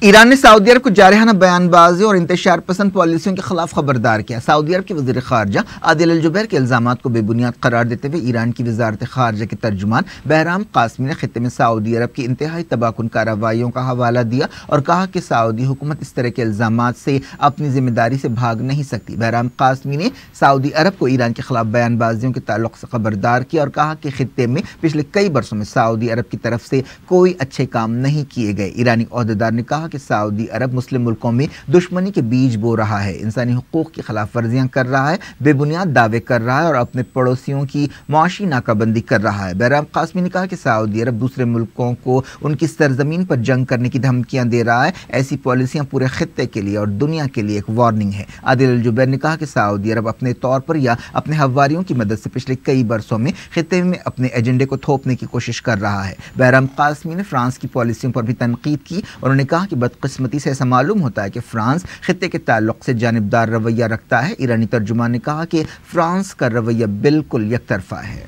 ایران نے سعودی عرب کو جارحانہ بیان بازی اور انتشار پسند پالیسیوں کے خلاف خبردار کیا۔ سعودی عرب کے وزیر خارجہ عادل الجبیر کے الزامات کو بے بنیاد قرار دیتے ہوئے ایران کی وزارت خارجہ کے ترجمان بہرام قاسمی نے خطے میں سعودی عرب کی انتہائی تباہ کن کارروائیوں کا حوالہ دیا اور کہا کہ سعودی حکومت اس طرح کے الزامات سے اپنی ذمہ داری سے بھاگ نہیں سکتی۔ بہرام قاسمی نے سعودی عرب کو ایران کے خلاف بیان بازیوں کے تعلق سے خبردار کیا اور کہا کہ خطے میں پچھلے کئی برسوں میں سعودی عرب کی طرف سے کوئی اچھے کام نہیں کیے گئے۔ ایرانی عہدیدار نے کہا کہ سعودی عرب مسلم ملکوں میں دشمنی کے بیج بو رہا ہے، انسانی حقوق کی خلاف ورزیاں کر رہا ہے، بے بنیاد دعوے کر رہا ہے اور اپنے پڑوسیوں کی معاشی ناکہ بندی کر رہا ہے۔ بہرام قاسمی نے کہا کہ سعودی عرب دوسرے ملکوں کو ان کی سرزمین پر جنگ کرنے کی دھمکیاں دے رہا ہے، ایسی پالیسیاں پورے خطے کے لیے اور دنیا کے لیے ایک وارننگ ہے۔ عادل الجبیر نے کہا کہ سعودی عرب اپنے طور پر یا اپنے حواریوں کی مدد سے پچھلے کئی برسوں میں خطے میں اپنے ایجنڈے کو تھوپنے کی کوشش کر رہا ہے۔ بہرام قاسمی نے فرانس کی پالیسیوں پر بھی تنقید کی، انہوں نے کہا کہ بدقسمتی سے ایسا معلوم ہوتا ہے کہ فرانس خطے کے تعلق سے جانبدار رویہ رکھتا ہے۔ ایرانی ترجمان نے کہا کہ فرانس کا رویہ بالکل یک طرفہ ہے۔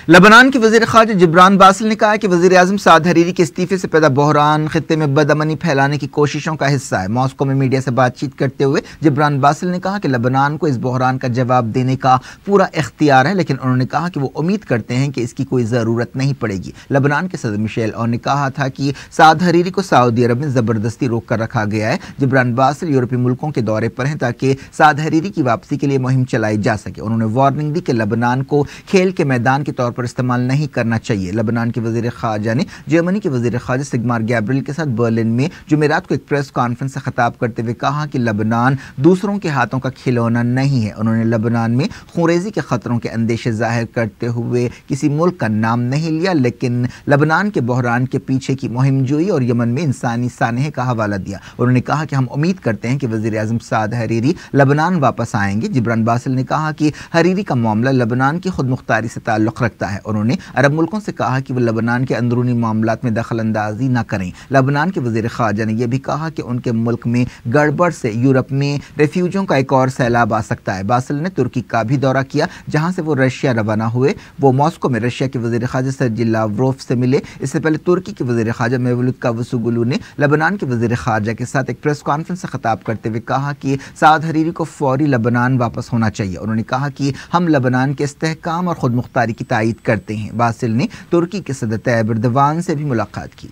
لبنان کے وزیر خارجہ جبران باسل نے کہا کہ وزیر اعظم سعد حریری کے استعفے سے پیدا بحران خطے میں بدامنی پھیلانے کی کوششوں کا حصہ ہے۔ ماسکو میں میڈیا سے بات چیت کرتے ہوئے جبران باسل نے کہا کہ لبنان کو اس بحران کا جواب دینے کا پورا اختیار ہے، لیکن انہوں نے کہا کہ وہ امید کرتے ہیں کہ اس کی کوئی ضرورت نہیں پڑے گی۔ لبنان کے صدر مشیل عون نے کہا تھا کہ سعد حریری کو سعودی عرب میں زبردستی روک کر رکھا گیا ہے۔ جبران باسل یورپی ملکوں کے دورے پر ہیں تاکہ سعد حریری کی واپسی کے لیے مہم چلائی جا سکے۔ انہوں نے وارننگ دی کہ لبنان کو کھیل کے میدان کے طور پر استعمال نہیں کرنا چاہیے۔ لبنان کے وزیر خارجہ نے جرمنی کے وزیر خارجہ سگمار گیبریل کے ساتھ برلن میں جمعرات کو ایک پریس کانفرنس سے خطاب کرتے ہوئے کہا کہ لبنان دوسروں کے ہاتھوں کا کھلونا نہیں ہے۔ انہوں نے لبنان میں خونریزی کے خطروں کے اندیشے ظاہر کرتے ہوئے کسی ملک کا نام نہیں لیا، لیکن لبنان کے بحران کے پیچھے کی مہم جوئی اور یمن میں انسانی سانحے کا حوالہ دیا۔ انہوں نے کہا کہ ہم امید کرتے ہیں کہ وزیر اعظم سعد حریری لبنان واپس آئیں گے۔ جبران باسل نے کہا کہ حریری کا معاملہ لبنان کی خود مختاری سے تعلق رکھتا ہے۔ انہوں نے عرب ملکوں سے کہا کہ وہ لبنان کے اندرونی معاملات میں دخل اندازی نہ کریں۔ لبنان کے وزیر خارجہ نے یہ بھی کہا کہ ان کے ملک میں گڑبڑ سے یورپ میں ریفیوجیوں کا ایک اور سیلاب آ سکتا ہے۔ باسل نے ترکی کا بھی دورہ کیا جہاں سے وہ رشیا روانہ ہوئے۔ وہ ماسکو میں رشیا کے وزیر خارجہ سرجی لاوروف سے ملے۔ اس سے پہلے ترکی کے وزیر خارجہ میولود کاوسوگلو نے لبنان کے وزیر خارجہ کے ساتھ ایک پریس کانفرنس سے خطاب کرتے ہوئے کہا کہ سعد حریری کو فوری لبنان واپس ہونا چاہیے۔ انہوں نے کہا کہ ہم لبنان کے استحکام اور خود مختاری کی تائید کرتے ہیں۔ باسل نے ترکی کے صدر طیب ایردوان سے بھی ملاقات کی۔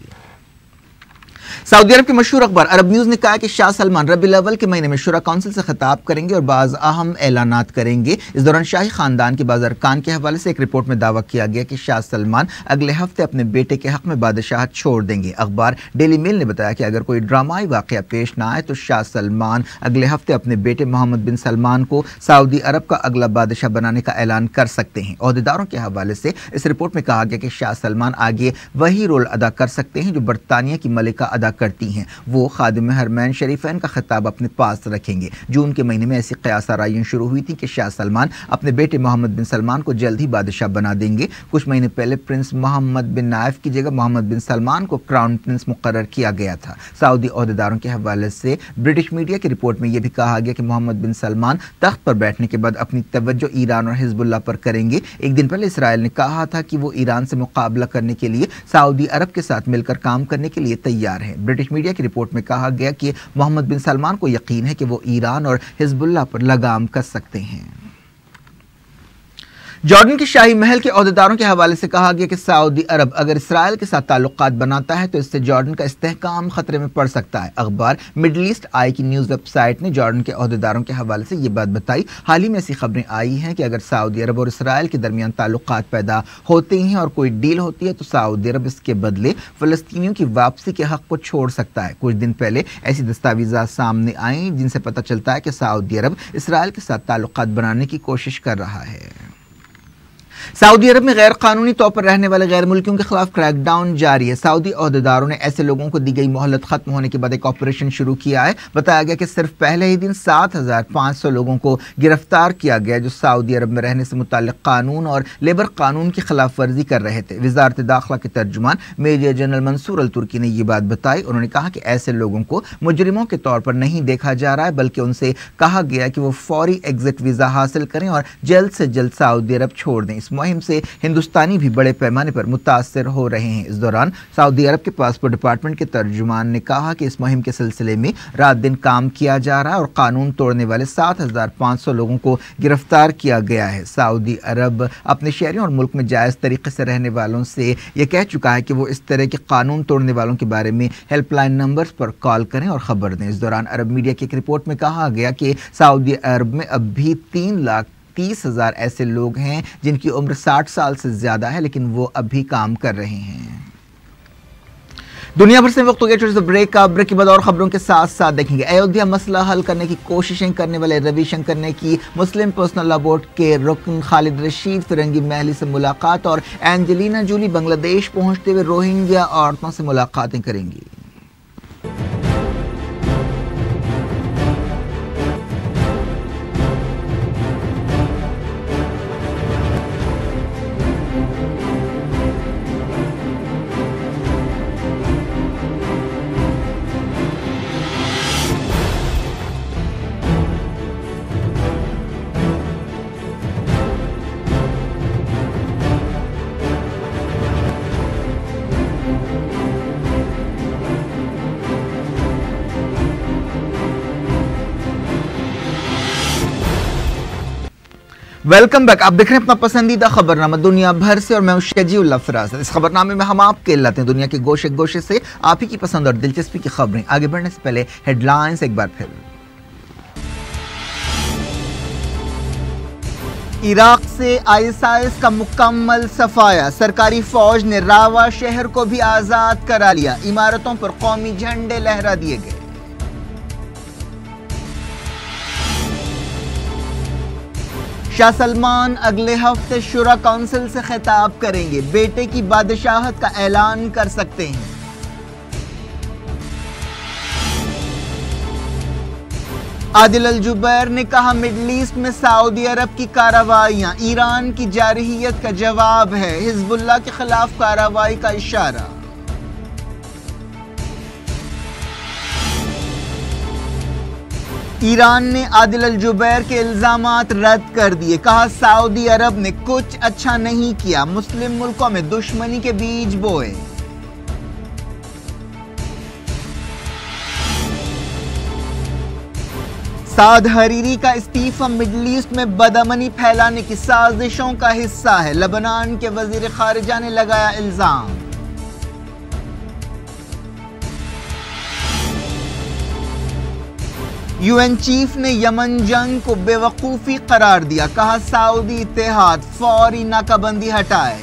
سعودی عرب کے مشہور اخبار عرب نیوز نے کہا کہ شاہ سلمان ربیع الاول کے مہینے میں شورا کونسل سے خطاب کریں گے اور بعض اہم اعلانات کریں گے۔ اس دوران شاہی خاندان کے بعض ارکان کے حوالے سے ایک رپورٹ میں دعویٰ کیا گیا کہ شاہ سلمان اگلے ہفتے اپنے بیٹے کے حق میں بادشاہت چھوڑ دیں گے۔ اخبار ڈیلی میل نے بتایا کہ اگر کوئی ڈرامائی واقعہ پیش نہ آئے تو شاہ سلمان اگلے ہفتے اپنے بیٹے محمد بن سلمان کو سعودی عرب کا اگلا بادشاہ بنانے کا اعلان کر سکتے ہیں۔ عہدیداروں کے حوالے سے اس رپورٹ میں کہا گیا کہ شاہ سلمان آگے وہی رول ادا کر سکتے ہیں جو برطانیہ کی ملکہ ادا کرتی ہیں۔ وہ خادم حرمین شریفین کا خطاب اپنے پاس رکھیں گے۔ جون کے مہینے میں ایسی قیاس آرائیاں شروع ہوئی تھیں کہ شاہ سلمان اپنے بیٹے محمد بن سلمان کو جلد ہی بادشاہ بنا دیں گے۔ کچھ مہینے پہلے پرنس محمد بن نائف کی جگہ محمد بن سلمان کو کراؤن پرنس مقرر کیا گیا تھا۔ سعودی عہدیداروں کے حوالے سے برٹش میڈیا کی رپورٹ میں یہ بھی کہا گیا کہ محمد بن سلمان تخت پر بیٹھنے کے بعد اپنی توجہ ایران اور حزب اللہ پر کریں گے۔ ایک دن پہلے اسرائیل نے کہا تھا کہ وہ ایران سے مقابلہ کرنے کے لیے سعودی عرب کے ساتھ مل کر کام کرنے کے لیے تیار ہیں۔ برٹش میڈیا کی رپورٹ میں کہا گیا کہ محمد بن سلمان کو یقین ہے کہ وہ ایران اور حزب اللہ پر لگام کس سکتے ہیں۔ جارڈن کے شاہی محل کے عہدیداروں کے حوالے سے کہا گیا کہ سعودی عرب اگر اسرائیل کے ساتھ تعلقات بناتا ہے تو اس سے جارڈن کا استحکام خطرے میں پڑ سکتا ہے۔ اخبار مڈل ایسٹ آئی کی نیوز ویب سائٹ نے جارڈن کے عہدیداروں کے حوالے سے یہ بات بتائی۔ حال ہی میں ایسی خبریں آئی ہیں کہ اگر سعودی عرب اور اسرائیل کے درمیان تعلقات پیدا ہوتے ہیں اور کوئی ڈیل ہوتی ہے تو سعودی عرب اس کے بدلے فلسطینیوں کی واپسی کے حق کو چھوڑ سکتا ہے۔ کچھ دن پہلے ایسی دستاویزات سامنے آئیں جن سے پتہ چلتا ہے کہ سعودی عرب اسرائیل کے ساتھ تعلقات بنانے کی کوشش کر رہا ہے۔ سعودی عرب میں غیر قانونی طور پر رہنے والے غیر ملکیوں کے خلاف کریک ڈاؤن جاری ہے۔ سعودی عہدیداروں نے ایسے لوگوں کو دی گئی مہلت ختم ہونے کے بعد ایک آپریشن شروع کیا ہے۔ بتایا گیا کہ صرف پہلے ہی دن 7500 لوگوں کو گرفتار کیا گیا جو سعودی عرب میں رہنے سے متعلق قانون اور لیبر قانون کی خلاف ورزی کر رہے تھے۔ وزارت داخلہ کے ترجمان میجر جنرل منصور الترکی نے یہ بات بتائی۔ انہوں نے کہا کہ ایسے لوگوں کو مجرموں کے طور پر نہیں دیکھا جا رہا ہے بلکہ ان سے کہا گیا کہ وہ فوری ایگزٹ ویزا حاصل کریں اور جلد سے جلد سعودی عرب چھوڑ دیں۔ اس اس مہم سے ہندوستانی بھی بڑے پیمانے پر متاثر ہو رہے ہیں۔ اس دوران سعودی عرب کے پاسپورٹ ڈپارٹمنٹ کے ترجمان نے کہا کہ اس مہم کے سلسلے میں رات دن کام کیا جا رہا ہے اور قانون توڑنے والے 7,500 لوگوں کو گرفتار کیا گیا ہے۔ سعودی عرب اپنے شہریوں اور ملک میں جائز طریقے سے رہنے والوں سے یہ کہہ چکا ہے کہ وہ اس طرح کے قانون توڑنے والوں کے بارے میں ہیلپ لائن نمبرز پر کال کریں اور خبر دیں۔ اس دوران عرب میڈیا کی ایک رپورٹ میں کہا گیا کہ سعودی عرب میں اب بھی 3,30,000 ایسے لوگ ہیں جن کی عمر 60 سال سے زیادہ ہے لیکن وہ اب بھی کام کر رہے ہیں۔ دنیا بھر سے وقت ہو گیا چھوٹے سے بریک کا۔ بریک کے بعد اور خبروں کے ساتھ ساتھ دیکھیں گے ایودھیا مسئلہ حل کرنے کی کوششیں کرنے والے روی شنکر نے کی مسلم پرسنل لا بورڈ کے رکن خالد رشید فرنگی محلی سے ملاقات، اور اینجلینا جولی بنگلہ دیش پہنچتے ہوئے روہنگیا عورتوں سے ملاقاتیں کریں گی۔ Welcome back. آپ دیکھ رہے ہیں اپنا پسندیدہ خبرنامہ دنیا بھر سے، اور میں ہوں شجیع اللہ فراز۔ اس خبرنامے میں ہم آپ کے لاتے ہیں دنیا کے گوشے گوشے سے آپ ہی کی پسند اور دلچسپی کی خبریں۔ آگے بڑھنے سے پہلے ہیڈ لائنز ایک بار پھر۔ عراق سے ISIS کا مکمل صفایا، سرکاری فوج نے راوا شہر کو بھی آزاد کرا لیا، عمارتوں پر قومی جھنڈے لہرا دیے گئے۔ شاہ سلمان اگلے ہفتے شورا کونسل سے خطاب کریں گے، بیٹے کی بادشاہت کا اعلان کر سکتے ہیں۔ عادل الجبیر نے کہا مڈل ایسٹ میں سعودی عرب کی کارروائیاں ایران کی جارحیت کا جواب ہے، حزب اللہ کے خلاف کارروائی کا اشارہ۔ ایران نے عادل الجبیر کے الزامات رد کر دیے، کہا سعودی عرب نے کچھ اچھا نہیں کیا، مسلم ملکوں میں دشمنی کے بیج بوئے۔ سعد حریری کا استعفی مڈل ایسٹ میں بدامنی پھیلانے کی سازشوں کا حصہ ہے، لبنان کے وزیر خارجہ نے لگایا الزام۔ UN چیف نے یمن جنگ کو بے وقوفی قرار دیا، کہا سعودی اتحاد فوری ناکہ بندی ہٹائے۔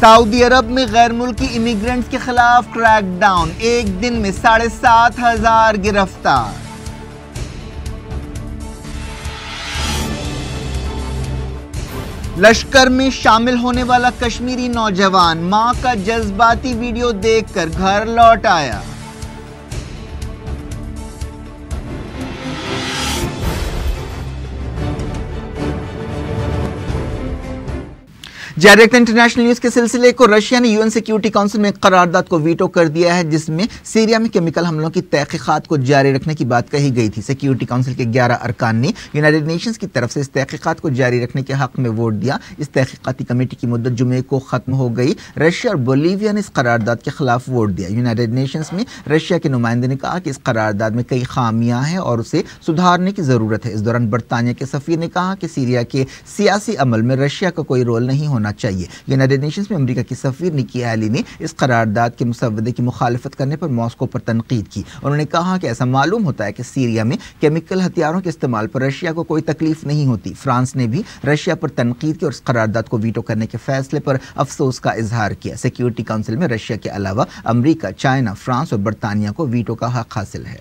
سعودی عرب میں غیر ملکی امیگرنٹس کے خلاف کریک ڈاؤن، ایک دن میں 7,500 گرفتار۔ لشکر میں شامل ہونے والا کشمیری نوجوان ماں کا جذباتی ویڈیو دیکھ کر گھر لوٹ آیا۔ جاری رکھتے انٹرنیشنل نیوز کے سلسلے کو، رشیا نے UN سیکیورٹی کونسل میں ایک قرارداد کو ویٹو کر دیا ہے جس میں سیریا میں کیمیکل حملوں کی تحقیقات کو جاری رکھنے کی بات کہی گئی تھی۔ سیکیورٹی کونسل کے 11 ارکان نے یونائیٹڈ نیشنز کی طرف سے اس تحقیقات کو جاری رکھنے کے حق میں ووٹ دیا۔ اس تحقیقاتی کمیٹی کی مدت جمعے کو ختم ہو گئی۔ رشیا اور بولیویا نے اس قرارداد کے خلاف ووٹ دیا۔ یونائیٹڈ نیشنز میں رشیا کے نمائندے نے کہا کہ اس قرارداد میں کئی خامیاں ہیں اور اسے سدھارنے کی ضرورت ہے۔ اس دوران برطانیہ کے سفیر نے کہا کہ سیریا کے سیاسی عمل میں رشیا کا کوئی رول نہیں ہونا چاہیے۔ یونائیٹڈ نیشنز میں امریکہ کی سفیر نکی ہیلی نے اس قرارداد کے مسودے کی مخالفت کرنے پر ماسکو پر تنقید کی۔ انہوں نے کہا کہ ایسا معلوم ہوتا ہے کہ سیریا میں کیمیکل ہتھیاروں کے استعمال پر رشیا کو کوئی تکلیف نہیں ہوتی۔ فرانس نے بھی رشیا پر تنقید کی اور اس قرارداد کو ویٹو کرنے کے فیصلے پر افسوس کا اظہار کیا۔ سیکیورٹی کونسل میں رشیا کے علاوہ امریکہ، چائنا، فرانس اور برطانیہ کو ویٹو کا حق حاصل ہے۔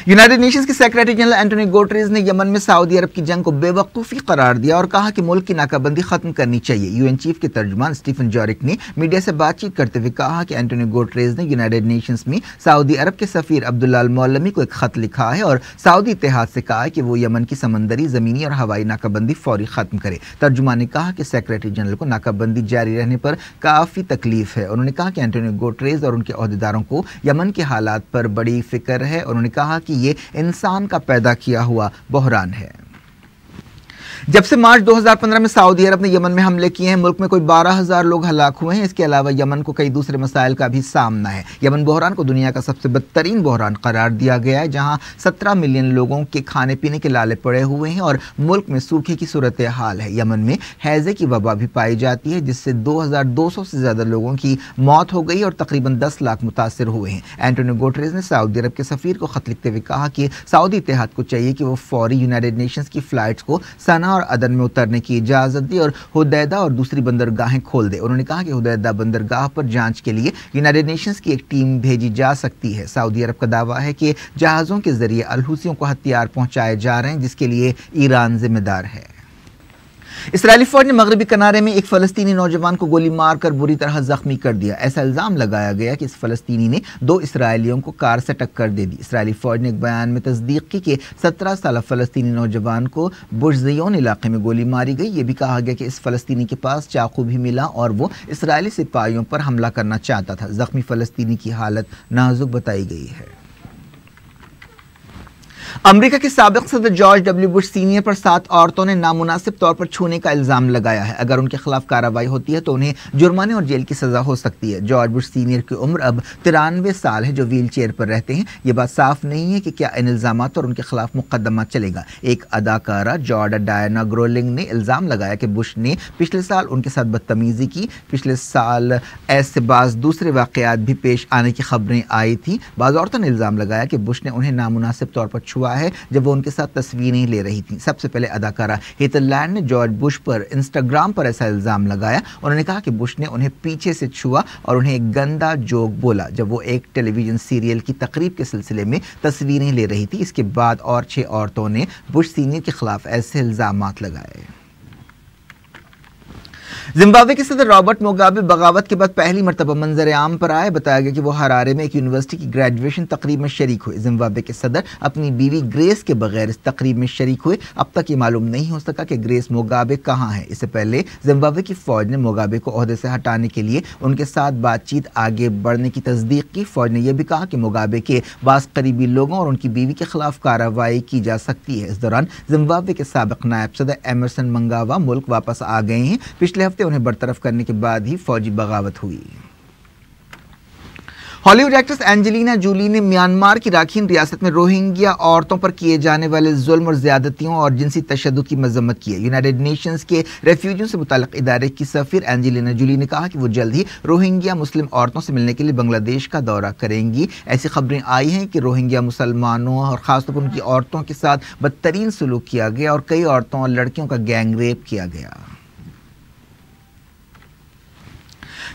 یونائیٹڈ نیشنز کے سیکریٹری جنرل اینٹونی گوٹریز نے یمن میں سعودی عرب کی جنگ کو بے وقوفی قرار دیا اور کہا کہ ملک کی ناکہ بندی ختم کرنی چاہیے۔ UN چیف کے ترجمان اسٹیفن جارک نے میڈیا سے بات چیت کرتے ہوئے کہا کہ اینٹونی گوٹریز نے یونائیٹڈ نیشنز میں سعودی عرب کے سفیر عبداللہ المعلمی کو ایک خط لکھا ہے اور سعودی اتحاد سے کہا کہ وہ یمن کی سمندری، زمینی اور ہوائی ناکہ بندی فوری ختم کرے۔ ترجمان نے کہا کہ سیکریٹری جنرل کو ناکہ بندی جاری رہنے پر کافی تکلیف ہے۔ انہوں نے کہا کہ اینٹونی گوٹریز اور ان کے عہدیداروں کو یمن کے حالات پر بڑی فکر ہے۔ انہوں نے کہا کہ کہ یہ انسان کا پیدا کیا ہوا بحران ہے۔ جب سے مارچ 2015 میں سعودی عرب نے یمن میں حملے کیے ہیں، ملک میں کوئی 12,000 لوگ ہلاک ہوئے ہیں۔ اس کے علاوہ یمن کو کئی دوسرے مسائل کا بھی سامنا ہے۔ یمن بحران کو دنیا کا سب سے بدترین بحران قرار دیا گیا ہے، جہاں 17 ملین لوگوں کے کھانے پینے کے لالے پڑے ہوئے ہیں اور ملک میں سوکھے کی صورتحال ہے۔ یمن میں ہیضے کی وبا بھی پائی جاتی ہے، جس سے 2,200 سے زیادہ لوگوں کی موت ہو گئی اور تقریباً 10 لاکھ متاثر ہوئے ہیں۔ اینٹونیو گوٹریز نے سعودی عرب کے سفیر کو خط لکھتے ہوئے کہا کہ سعودی اتحاد کو چاہیے کہ وہ فوری یونائیٹڈ نیشنز کی فلائٹس کو صنعاء اور عدن میں اترنے کی اجازت دی اور حدیدہ اور دوسری بندرگاہیں کھول دے۔ انہوں نے کہا کہ حدیدہ بندرگاہ پر جانچ کے لیے یونائیٹڈ نیشنز کی ایک ٹیم بھیجی جا سکتی ہے۔ سعودی عرب کا دعویٰ ہے کہ جہازوں کے ذریعے الحوثیوں کو ہتھیار پہنچائے جا رہے ہیں، جس کے لیے ایران ذمہ دار ہے۔ اسرائیلی فوج نے مغربی کنارے میں ایک فلسطینی نوجوان کو گولی مار کر بری طرح زخمی کر دیا۔ ایسا الزام لگایا گیا کہ اس فلسطینی نے 2 اسرائیلیوں کو کار سے ٹکر دے دی۔ اسرائیلی فوج نے ایک بیان میں تصدیق کی کہ 17 سالہ فلسطینی نوجوان کو بش زیون علاقے میں گولی ماری گئی۔ یہ بھی کہا گیا کہ اس فلسطینی کے پاس چاقو بھی ملا اور وہ اسرائیلی سپاہیوں پر حملہ کرنا چاہتا تھا۔ زخمی فلسطینی کی حالت نازک بتائی گئی ہے۔ امریکہ کے سابق صدر جارج ڈبلیو بش سینئر پر 7 عورتوں نے نامناسب طور پر چھونے کا الزام لگایا ہے۔ اگر ان کے خلاف کارروائی ہوتی ہے تو انہیں جرمانے اور جیل کی سزا ہو سکتی ہے۔ جارج بش سینئر کی عمر اب 93 سال ہے، جو ویل چیئر پر رہتے ہیں۔ یہ بات صاف نہیں ہے کہ کیا ان الزامات اور ان کے خلاف مقدمہ چلے گا۔ ایک اداکارہ جارڈا ڈائنا گرولنگ نے الزام لگایا کہ بش نے پچھلے سال ان کے ساتھ بدتمیزی کی۔ پچھلے سال ایسے بعض دوسرے واقعات بھی پیش آنے کی خبریں آئی تھیں۔ بعض عورتوں نے الزام لگایا کہ بش نے انہیں نامناسب طور پر چھوا ہے جب وہ ان کے ساتھ تصویریں لے رہی تھیں۔ سب سے پہلے اداکارہ ہیتر لینڈ نے جارج بش پر انسٹاگرام پر ایسا الزام لگایا۔ انہوں نے کہا کہ بش نے انہیں پیچھے سے چھوا اور انہیں ایک گندا جوک بولا جب وہ ایک ٹیلی ویژن سیریل کی تقریب کے سلسلے میں تصویریں لے رہی تھی۔ اس کے بعد اور 6 عورتوں نے بش سینئر کے خلاف ایسے الزامات لگائے۔ زمبابوے کے صدر رابرٹ موگابے بغاوت کے بعد پہلی مرتبہ منظر عام پر آئے۔ بتایا گیا کہ وہ ہرارے میں ایک یونیورسٹی کی گریجویشن تقریب میں شریک ہوئے۔ زمبابوے کے صدر اپنی بیوی گریس کے بغیر اس تقریب میں شریک ہوئے۔ اب تک یہ معلوم نہیں ہو سکا کہ گریس موگابے کہاں ہے۔ اس سے پہلے زمبابوے کی فوج نے موگابے کو عہدے سے ہٹانے کے لیے ان کے ساتھ بات چیت آگے بڑھنے کی تصدیق کی۔ فوج نے یہ بھی کہا کہ موگابے کے بعض قریبی لوگوں اور ان کی بیوی کے خلاف کارروائی کی جا سکتی ہے۔ اس دوران زمبابوے کے سابق نائب صدر ایمرسن منگاوا ملک واپس آ گئے ہیں۔ پچھلے ہفتے انہیں برطرف کرنے کے بعد ہی فوجی بغاوت ہوئی۔ ہالی ووڈ ایکٹریس اینجلینا جولی نے میانمار کی راکھین ریاست میں روہنگیا عورتوں پر کیے جانے والے ظلم اور زیادتیوں اور جنسی تشدد کی مذمت کی ہے۔ یونائیٹڈ نیشنز کے ریفیوجیوں سے متعلق ادارے کی سفیر اینجلینا جولی نے کہا کہ وہ جلد ہی روہنگیا مسلم عورتوں سے ملنے کے لیے بنگلہ دیش کا دورہ کریں گی۔ ایسی خبریں آئی ہیں کہ روہنگیا مسلمانوں اور خاص طور پر ان کی عورتوں کے ساتھ بدترین سلوک کیا گیا اور کئی عورتوں اور لڑکیوں کا گینگ ریپ کیا گیا۔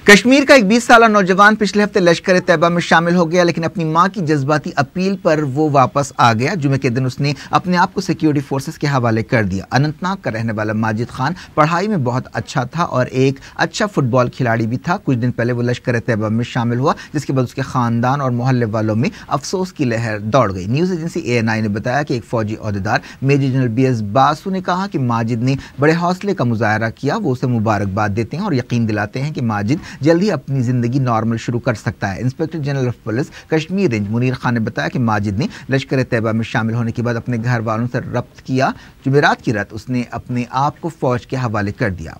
کشمیر کا ایک 20 سالہ نوجوان پچھلے ہفتے لشکر طیبہ میں شامل ہو گیا، لیکن اپنی ماں کی جذباتی اپیل پر وہ واپس آ گیا۔ جمعے کے دن اس نے اپنے آپ کو سیکیورٹی فورسز کے حوالے کر دیا۔ اننت ناگ کا رہنے والا ماجد خان پڑھائی میں بہت اچھا تھا اور ایک اچھا فٹ بال کھلاڑی بھی تھا۔ کچھ دن پہلے وہ لشکر طیبہ میں شامل ہوا، جس کے بعد اس کے خاندان اور محلے والوں میں افسوس کی لہر دوڑ گئی۔ نیوز ایجنسی ANI نے بتایا کہ ایک فوجی عہدیدار میجر جنرل BS باسو نے کہا کہ ماجد نے بڑے حوصلے کا مظاہرہ کیا۔ وہ اسے مبارکباد دیتے ہیں اور یقین دلاتے ہیں کہ ماجد جلد ہی اپنی زندگی نارمل شروع کر سکتا ہے۔ Inspector general of police Kashmir range Munir Khan نے بتایا کہ ماجد نے لشکر طیبہ میں شامل ہونے کے بعد اپنے گھر والوں سے رابطہ کیا۔ جمعرات کی رات اس نے اپنے آپ کو فوج کے حوالے کر دیا۔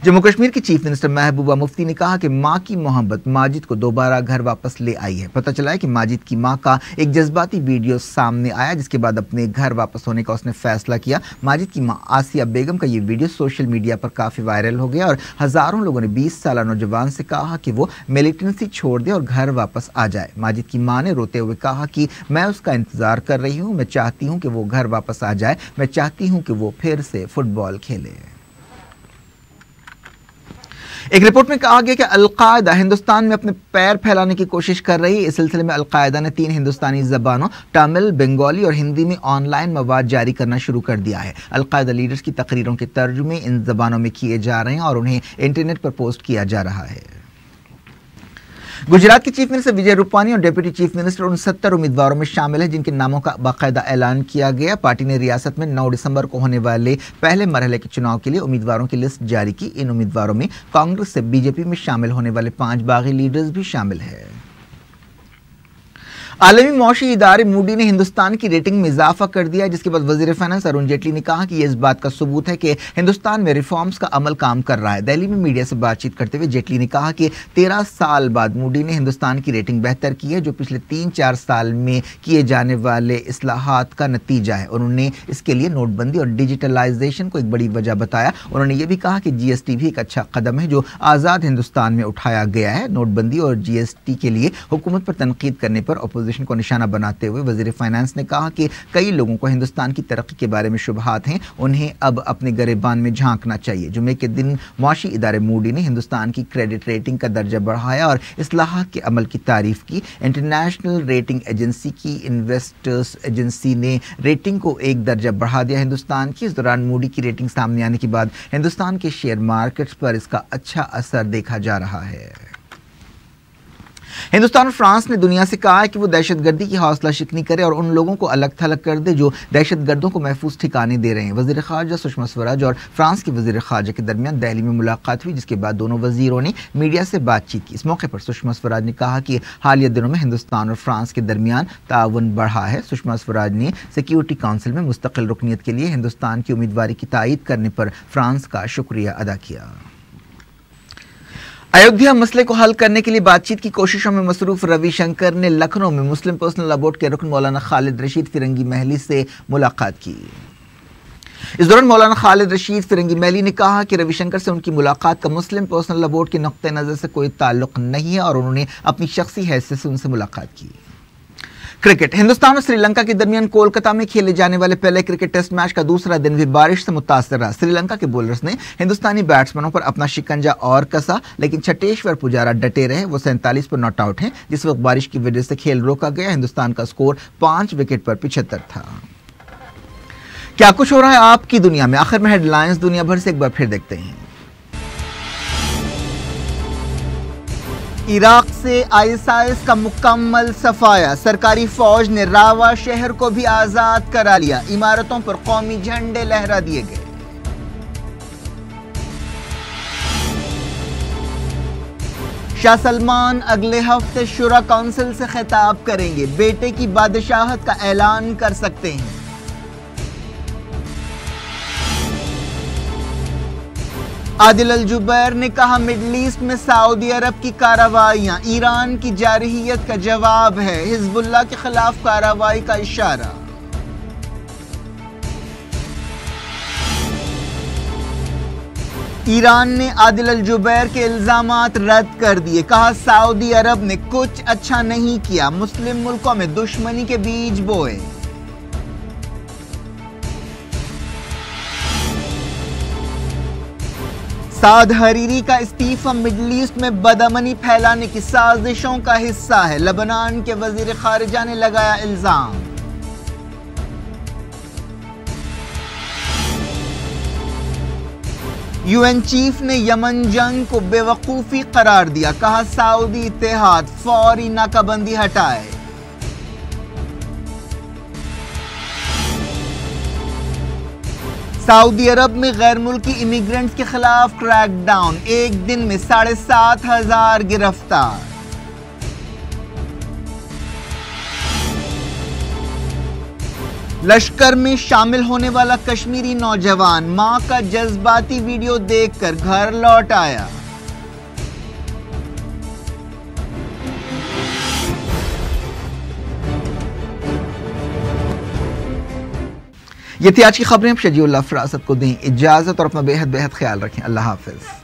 جموں کشمیر کی چیف منسٹر محبوبہ مفتی نے کہا کہ ماں کی محبت ماجد کو دوبارہ گھر واپس لے آئی ہے۔ پتہ چلا ہے کہ ماجد کی ماں کا ایک جذباتی ویڈیو سامنے آیا، جس کے بعد اپنے گھر واپس ہونے کا اس نے فیصلہ کیا۔ ماجد کی ماں آسیہ بیگم کا یہ ویڈیو سوشل میڈیا پر کافی وائرل ہو گیا اور ہزاروں لوگوں نے 20 سالہ نوجوان سے کہا کہ وہ ملیٹنسی چھوڑ دے اور گھر واپس آ جائے۔ ماجد کی ماں نے روتے ہوئے کہا کہ میں اس کا انتظار کر رہی ہوں، میں چاہتی ہوں کہ وہ گھر واپس آ جائے، میں چاہتی ہوں کہ وہ پھر سے فٹ بال کھیلے۔ ایک رپورٹ میں کہا گیا کہ القاعدہ ہندوستان میں اپنے پیر پھیلانے کی کوشش کر رہی ہے۔ اس سلسلے میں القاعدہ نے 3 ہندوستانی زبانوں تامل، بنگالی اور ہندی میں آن لائن مواد جاری کرنا شروع کر دیا ہے۔ القاعدہ لیڈرز کی تقریروں کے ترجمے ان زبانوں میں کیے جا رہے ہیں اور انہیں انٹرنیٹ پر پوسٹ کیا جا رہا ہے۔ گجرات کے چیف منسٹر وجے روپانی اور ڈپٹی چیف منسٹر ان 70 امیدواروں میں شامل ہیں جن کے ناموں کا باقاعدہ اعلان کیا گیا۔ پارٹی نے ریاست میں 9 دسمبر کو ہونے والے پہلے مرحلے کے چناؤ کے لیے امیدواروں کی لسٹ جاری کی۔ ان امیدواروں میں کانگریس سے BJP میں شامل ہونے والے 5 باغی لیڈرز بھی شامل ہیں۔ عالمی معاشی ادارے موڈی نے ہندوستان کی ریٹنگ میں اضافہ کر دیا، جس کے بعد وزیر فائنانس ارون جیٹلی نے کہا کہ یہ اس بات کا ثبوت ہے کہ ہندوستان میں ریفارمز کا عمل کام کر رہا ہے۔ دہلی میں میڈیا سے بات چیت کرتے ہوئے جیٹلی نے کہا کہ 13 سال بعد موڈی نے ہندوستان کی ریٹنگ بہتر کی ہے، جو پچھلے 3-4 سال میں کیے جانے والے اصلاحات کا نتیجہ ہے۔ انہوں نے اس کے لیے نوٹ بندی اور ڈیجیٹلائزیشن کو ایک بڑی وجہ بتایا۔ انہوں نے یہ بھی کہا کہ جی ایس ٹی بھی ایک اچھا قدم ہے جو آزاد ہندوستان میں اٹھایا گیا ہے۔ نوٹ بندی اور جی ایس ٹی کے لیے حکومت پر تنقید کرنے پر اپوزیشن کو نشانہ بناتے ہوئے وزیر فائنانس نے کہا کہ کئی لوگوں کو ہندوستان کی ترقی کے بارے میں شبہات ہیں، انہیں اب اپنے گریبان میں جھانکنا چاہیے۔ جمعے کے دن معاشی ادارے موڈی نے ہندوستان کی کریڈٹ ریٹنگ کا درجہ بڑھایا اور اصلاحات کے عمل کی تعریف کی۔ انٹرنیشنل ریٹنگ ایجنسی کی انویسٹرز ایجنسی نے ریٹنگ کو ایک درجہ بڑھا دیا ہندوستان کی۔ اس دوران موڈی کی ریٹنگ سامنے آنے کے بعد ہندوستان کے شیئر مارکیٹس پر اس کا اچھا اثر دیکھا جا رہا ہے۔ ہندوستان اور فرانس نے دنیا سے کہا ہے کہ وہ دہشت گردی کی حوصلہ شکنی کرے اور ان لوگوں کو الگ تھلگ کر دے جو دہشت گردوں کو محفوظ ٹھکانے دے رہے ہیں۔ وزیر خارجہ سشما سوراج اور فرانس کے وزیر خارجہ کے درمیان دہلی میں ملاقات ہوئی، جس کے بعد دونوں وزیروں نے میڈیا سے بات چیت کی۔ اس موقع پر سشما سوراج نے کہا کہ حالیہ دنوں میں ہندوستان اور فرانس کے درمیان تعاون بڑھا ہے۔ سشما سوراج نے سیکیورٹی کونسل میں مستقل رکنیت کے لیے ہندوستان کی امیدواری کی تائید کرنے پر فرانس کا شکریہ ادا کیا۔ ایودھیا مسئلے کو حل کرنے کے لیے بات چیت کی کوششوں میں مصروف روی شنکر نے لکھنؤ میں مسلم پرسنل لا بورڈ کے رکن مولانا خالد رشید فرنگی محلی سے ملاقات کی۔ اس دوران مولانا خالد رشید فرنگی محلی نے کہا کہ روی شنکر سے ان کی ملاقات کا مسلم پرسنل لا بورڈ کے نقطہ نظر سے کوئی تعلق نہیں ہے اور انہوں نے اپنی شخصی حیثیت سے ان سے ملاقات کی۔ کرکٹ ہندوستان اور سری لنکا کے درمیان کولکتہ میں کھیلے جانے والے پہلے کرکٹ ٹیسٹ میچ کا دوسرا دن بھی بارش سے متاثر رہا۔ سری لنکا کے بولرز نے ہندوستانی بیٹسمینوں پر اپنا شکنجہ اور کسا، لیکن چھٹیشور پجارا ڈٹے رہے۔ وہ 47 پر ناٹ آؤٹ ہیں، جس وقت بارش کی وجہ سے کھیل روکا گیا۔ ہندوستان کا سکور 5 وکٹ پر 75 تھا۔ کیا کچھ ہو رہا ہے آپ کی دنیا میں؟ آخر میں ہیڈ لائنز دنیا بھر سے ایک بار پھر دیکھتے ہیں۔ عراق سے ISIS کا مکمل صفایا، سرکاری فوج نے راوا شہر کو بھی آزاد کرا لیا، عمارتوں پر قومی جھنڈے لہرا دیے گئے۔ شاہ سلمان اگلے ہفتے شورا کونسل سے خطاب کریں گے، بیٹے کی بادشاہت کا اعلان کر سکتے ہیں۔ عادل الجبیر نے کہا مڈل ایسٹ میں سعودی عرب کی کارروائیاں ایران کی جارحیت کا جواب ہے، حزب اللہ کے خلاف کارروائی کا اشارہ۔ ایران نے عادل الجبیر کے الزامات رد کر دیے، کہا سعودی عرب نے کچھ اچھا نہیں کیا، مسلم ملکوں میں دشمنی کے بیج بوئے۔ سعد حریری کا استعفی مڈل ایسٹ میں بدامنی پھیلانے کی سازشوں کا حصہ ہے، لبنان کے وزیر خارجہ نے لگایا الزام۔ UN چیف نے یمن جنگ کو بے وقوفی قرار دیا، کہا سعودی اتحاد فوری ناکہ بندی ہٹائے۔ سعودی عرب میں غیر ملکی امیگرنٹس کے خلاف کریک ڈاؤن، ایک دن میں 7,500 گرفتار۔ لشکر میں شامل ہونے والا کشمیری نوجوان ماں کا جذباتی ویڈیو دیکھ کر گھر لوٹ آیا۔ یہ تھی آج کی خبریں۔ شجیع اللہ فراست کو دیں اجازت اور اپنا بے حد خیال رکھیں۔ اللہ حافظ۔